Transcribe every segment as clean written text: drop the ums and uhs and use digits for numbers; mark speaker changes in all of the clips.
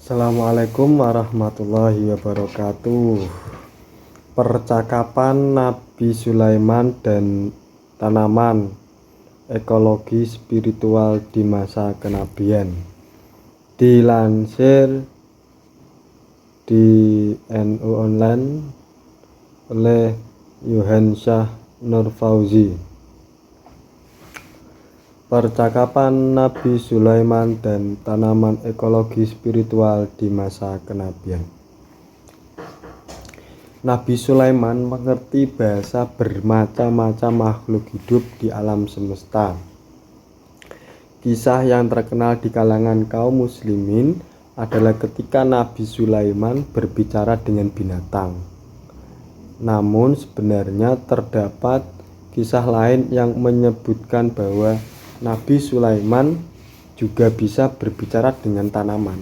Speaker 1: Assalamualaikum warahmatullahi wabarakatuh. Percakapan Nabi Sulaiman dan tanaman, ekologi spiritual di masa kenabian. Dilansir di NU Online oleh Yohansyah Nur Fauzi. Percakapan Nabi Sulaiman dan tanaman ekologi spiritual di masa kenabian. Nabi Sulaiman mengerti bahasa bermacam-macam makhluk hidup di alam semesta. Kisah yang terkenal di kalangan kaum muslimin adalah ketika Nabi Sulaiman berbicara dengan binatang. Namun sebenarnya terdapat kisah lain yang menyebutkan bahwa Nabi Sulaiman juga bisa berbicara dengan tanaman.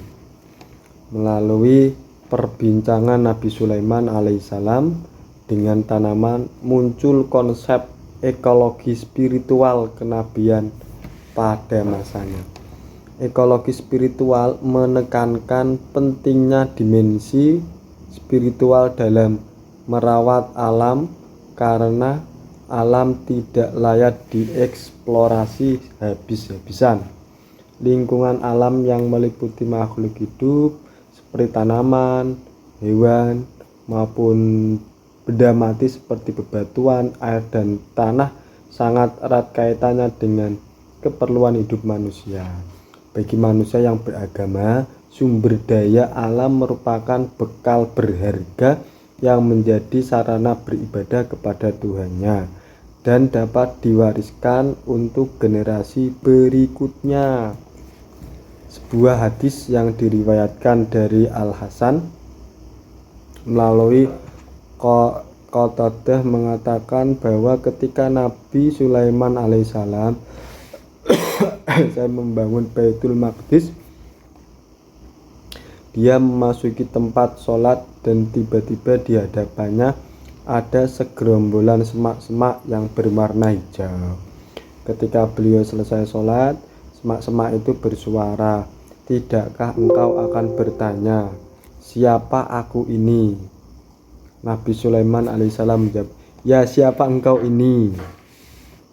Speaker 1: Melalui perbincangan Nabi Sulaiman alaihissalam dengan tanaman, muncul konsep ekologi spiritual kenabian pada masanya. Ekologi spiritual menekankan pentingnya dimensi spiritual dalam merawat alam karena alam tidak layak dieksplorasi habis-habisan. Lingkungan alam yang meliputi makhluk hidup seperti tanaman, hewan, maupun benda mati seperti bebatuan, air, dan tanah sangat erat kaitannya dengan keperluan hidup manusia. Bagi manusia yang beragama, sumber daya alam merupakan bekal berharga yang menjadi sarana beribadah kepada Tuhannya dan dapat diwariskan untuk generasi berikutnya. Sebuah hadis yang diriwayatkan dari Al-Hasan melalui Qatadah mengatakan bahwa ketika Nabi Sulaiman alaihissalam saya membangun Baitul Maqdis, dia memasuki tempat sholat dan tiba-tiba di hadapannya ada segerombolan semak-semak yang berwarna hijau. Ketika beliau selesai sholat, semak-semak itu bersuara, "Tidakkah engkau akan bertanya, siapa aku ini?" Nabi Sulaiman alaihissalam menjawab, "Ya, siapa engkau ini?"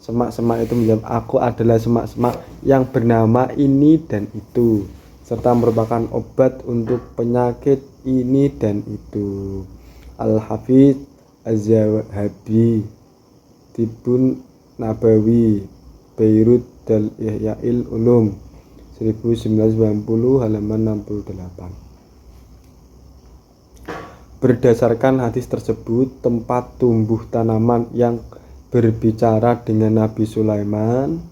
Speaker 1: Semak-semak itu menjawab, "Aku adalah semak-semak yang bernama ini dan itu, serta merupakan obat untuk penyakit ini dan itu." Al-Hafidz Az-Zahabi, Tibun Nabawi, Beirut Dal Ihya'il Ulum, 1990 halaman 68. Berdasarkan hadis tersebut, tempat tumbuh tanaman yang berbicara dengan Nabi Sulaiman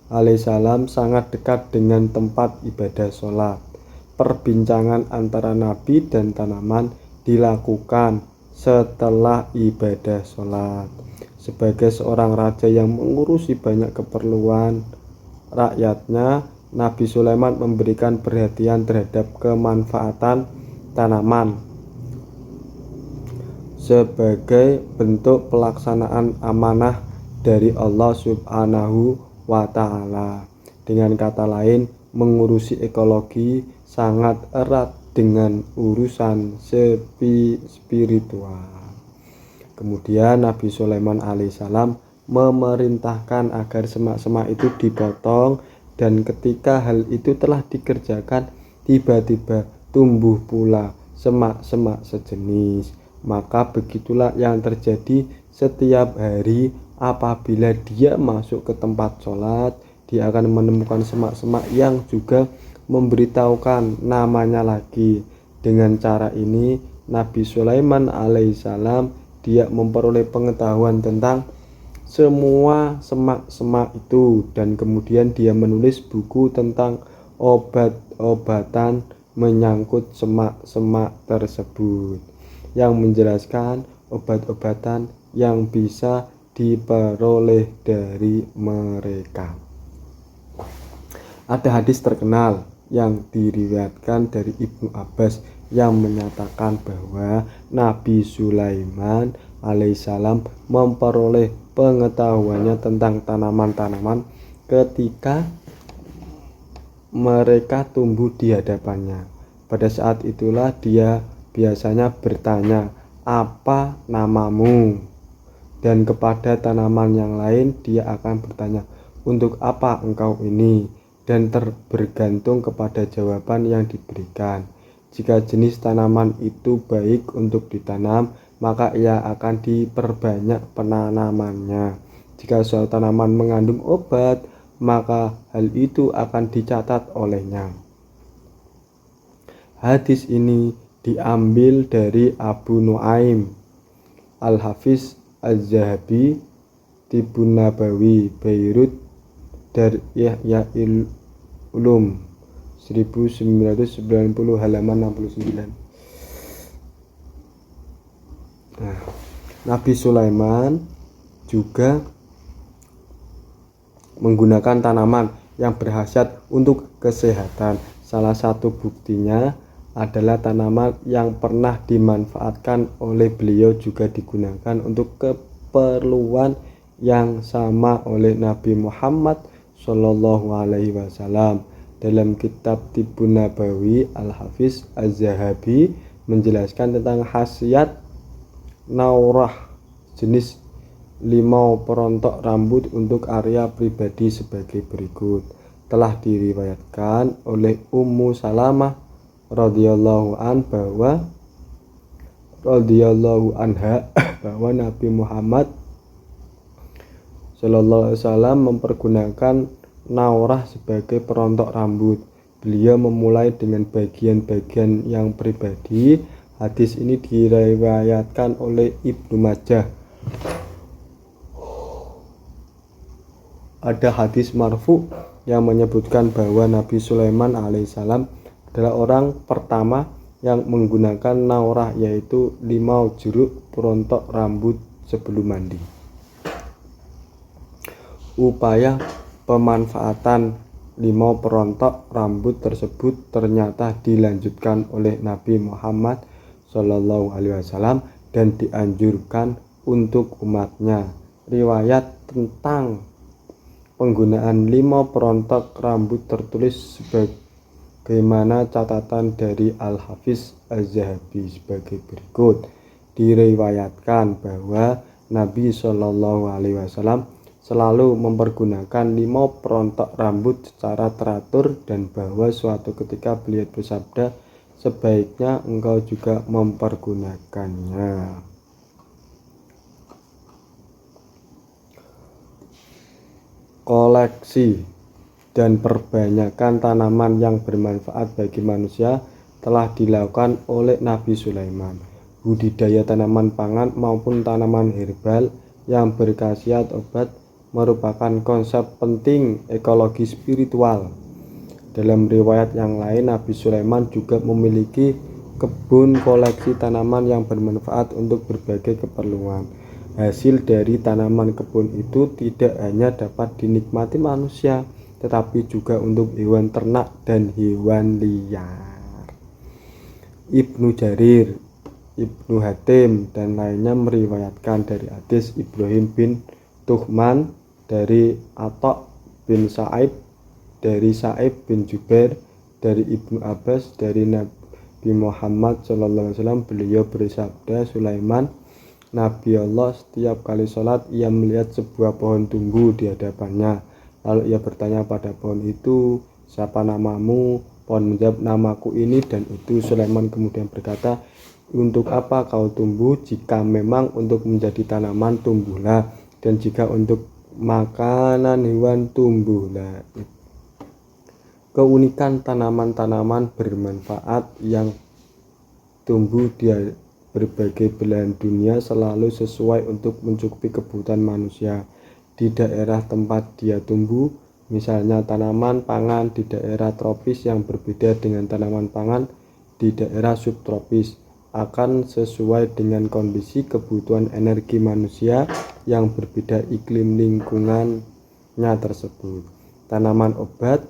Speaker 1: alaihissalam sangat dekat dengan tempat ibadah sholat. Perbincangan antara Nabi dan tanaman dilakukan setelah ibadah sholat. Sebagai seorang raja yang mengurusi banyak keperluan rakyatnya, Nabi Sulaiman memberikan perhatian terhadap kemanfaatan tanaman sebagai bentuk pelaksanaan amanah dari Allah Subhanahu wa Ta'ala. Dengan kata lain, mengurusi ekologi sangat erat dengan urusan spiritual. Kemudian Nabi Sulaiman alaihissalam memerintahkan agar semak-semak itu dipotong, dan ketika hal itu telah dikerjakan, tiba-tiba tumbuh pula semak-semak sejenis. Maka begitulah yang terjadi setiap hari. Apabila dia masuk ke tempat sholat, dia akan menemukan semak-semak yang juga memberitahukan namanya lagi. Dengan cara ini Nabi Sulaiman alaihissalam dia memperoleh pengetahuan tentang semua semak-semak itu, dan kemudian dia menulis buku tentang obat-obatan menyangkut semak-semak tersebut yang menjelaskan obat-obatan yang bisa diperoleh dari mereka. Ada hadis terkenal yang diriwayatkan dari Ibnu Abbas yang menyatakan bahwa Nabi Sulaiman alaihissalam memperoleh pengetahuannya tentang tanaman-tanaman ketika mereka tumbuh di hadapannya. Pada saat itulah dia biasanya bertanya, "Apa namamu?" Dan kepada tanaman yang lain dia akan bertanya, "Untuk apa engkau ini?" Dan bergantung kepada jawaban yang diberikan. Jika jenis tanaman itu baik untuk ditanam, maka ia akan diperbanyak penanamannya. Jika suatu tanaman mengandung obat, maka hal itu akan dicatat olehnya. Hadis ini diambil dari Abu Nuaim Al-Hafiz Az-Zahabi, Tibun Nabawi, Beirut, dari Ihya Ulum 1990 halaman 69. Nabi Sulaiman juga menggunakan tanaman yang berkhasiat untuk kesehatan. Salah satu buktinya adalah tanaman yang pernah dimanfaatkan oleh beliau juga digunakan untuk keperluan yang sama oleh Nabi Muhammad Shallallahu Alaihi Wasallam. Dalam kitab Tibun Nabawi, Al-Hafiz Az-Zahabi menjelaskan tentang khasiat naurah, jenis limau perontok rambut untuk area pribadi sebagai berikut. Telah diriwayatkan oleh Ummu Salamah radhiyallahu anha bahwa Nabi Muhammad sallallahu alaihi wasallam mempergunakan naurah sebagai perontok rambut. Beliau memulai dengan bagian-bagian yang pribadi. Hadis ini diriwayatkan oleh Ibnu Majah. Ada hadis marfu yang menyebutkan bahwa Nabi Sulaiman alaihissalam adalah orang pertama yang menggunakan naurah, yaitu limau jeruk perontok rambut sebelum mandi. Upaya pemanfaatan limau perontok rambut tersebut ternyata dilanjutkan oleh Nabi Muhammad Shallallahu Alaihi Wasallam dan dianjurkan untuk umatnya. Riwayat tentang penggunaan limau perontok rambut tertulis sebagaimana catatan dari Al-Hafiz Az-Zahabi sebagai berikut. Diriwayatkan bahwa Nabi Shallallahu Alaihi Wasallam selalu mempergunakan limau perontok rambut secara teratur, dan bahwa suatu ketika beliau bersabda, "Sebaiknya engkau juga mempergunakannya." Koleksi dan perbanyakan tanaman yang bermanfaat bagi manusia telah dilakukan oleh Nabi Sulaiman. Budidaya tanaman pangan maupun tanaman herbal yang berkhasiat obat merupakan konsep penting ekologi spiritual. Dalam riwayat yang lain, Nabi Sulaiman juga memiliki kebun koleksi tanaman yang bermanfaat untuk berbagai keperluan. Hasil dari tanaman kebun itu tidak hanya dapat dinikmati manusia, tetapi juga untuk hewan ternak dan hewan liar. Ibnu Jarir, Ibnu Hatim, dan lainnya meriwayatkan dari hadis Ibrahim bin Tuhman dari Atta bin Sa'ib, dari Sa'ib bin Jubair, dari Ibnu Abbas, dari Nabi Muhammad SAW. Beliau bersabda, "Sulaiman, Nabi Allah, setiap kali sholat ia melihat sebuah pohon tumbuh di hadapannya. Lalu ia bertanya pada pohon itu, 'Siapa namamu?' Pohon menjawab, 'Namaku ini dan itu.' Sulaiman kemudian berkata, 'Untuk apa kau tumbuh? Jika memang untuk menjadi tanaman, tumbuhlah, dan jika untuk makanan hewan, tumbuhlah.' Keunikan tanaman-tanaman bermanfaat yang tumbuh di berbagai belahan dunia selalu sesuai untuk mencukupi kebutuhan manusia di daerah tempat dia tumbuh. Misalnya tanaman pangan di daerah tropis yang berbeda dengan tanaman pangan di daerah subtropis akan sesuai dengan kondisi kebutuhan energi manusia yang berbeda iklim lingkungannya tersebut. Tanaman obat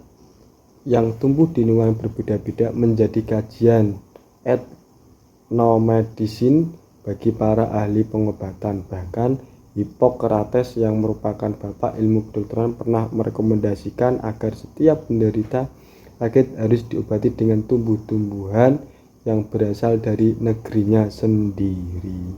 Speaker 1: yang tumbuh di lingkungan berbeda-beda menjadi kajian etnomedicine bagi para ahli pengobatan. Bahkan Hippocrates yang merupakan bapak ilmu kedokteran pernah merekomendasikan agar setiap penderita sakit harus diobati dengan tumbuh-tumbuhan yang berasal dari negerinya sendiri.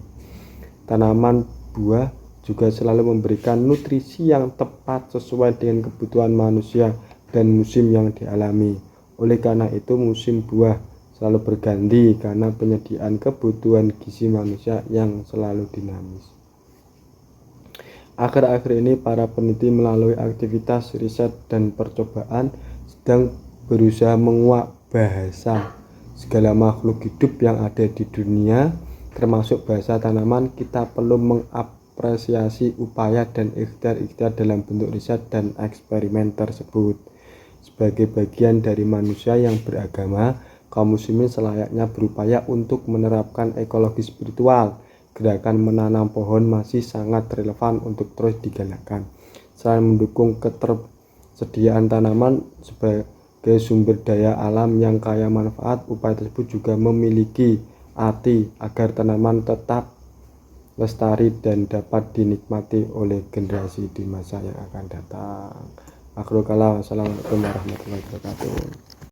Speaker 1: Tanaman buah juga selalu memberikan nutrisi yang tepat sesuai dengan kebutuhan manusia dan musim yang dialami. Oleh karena itu, musim buah selalu berganti karena penyediaan kebutuhan gizi manusia yang selalu dinamis. Akhir-akhir ini para peneliti melalui aktivitas riset dan percobaan sedang berusaha menguak bahasa segala makhluk hidup yang ada di dunia, termasuk bahasa tanaman. Kita perlu mengapresiasi upaya dan ikhtiar-ikhtiar dalam bentuk riset dan eksperimen tersebut. Sebagai bagian dari manusia yang beragama, kaum muslimin selayaknya berupaya untuk menerapkan ekologi spiritual. Gerakan menanam pohon masih sangat relevan untuk terus digalakkan. Selain mendukung ketersediaan tanaman sebagai sumber daya alam yang kaya manfaat, upaya tersebut juga memiliki arti agar tanaman tetap lestari dan dapat dinikmati oleh generasi di masa yang akan datang. Akhirul kalam, wassalamualaikum warahmatullahi wabarakatuh.